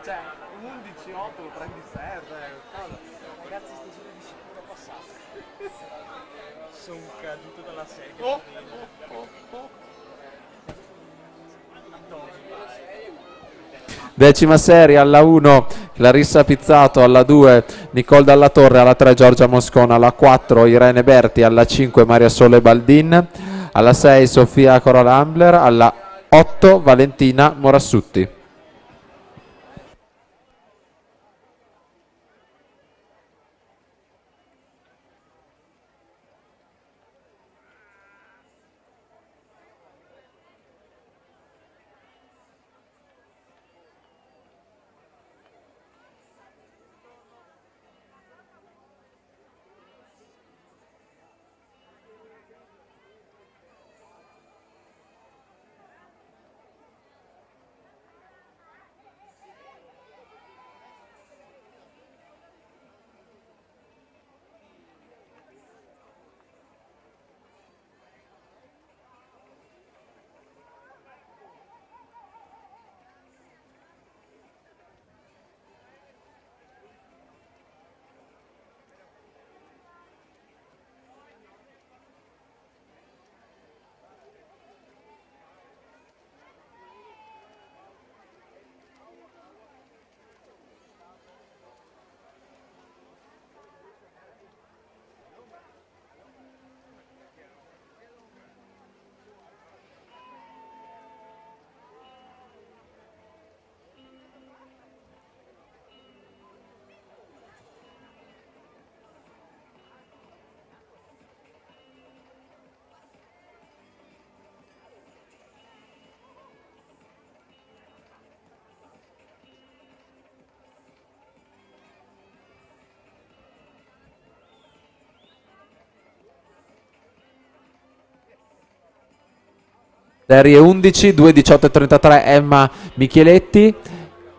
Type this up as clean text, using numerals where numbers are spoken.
Cioè, 11-8 lo prendi serve, cosa? Ragazzi, stasera di sicuro passate. Sono caduto dalla sedia. Oh, oh, oh. Decima serie alla 1 Clarissa Pizzato, alla 2 Nicole Dalla Torre, alla 3 Giorgia Moscona, alla 4 Irene Berti, alla 5 Maria Sole Baldin, alla 6 Sofia Corolla Ambler, alla 8 Valentina Morassutti. Serie 11, 2:18:33 Emma Micheletti,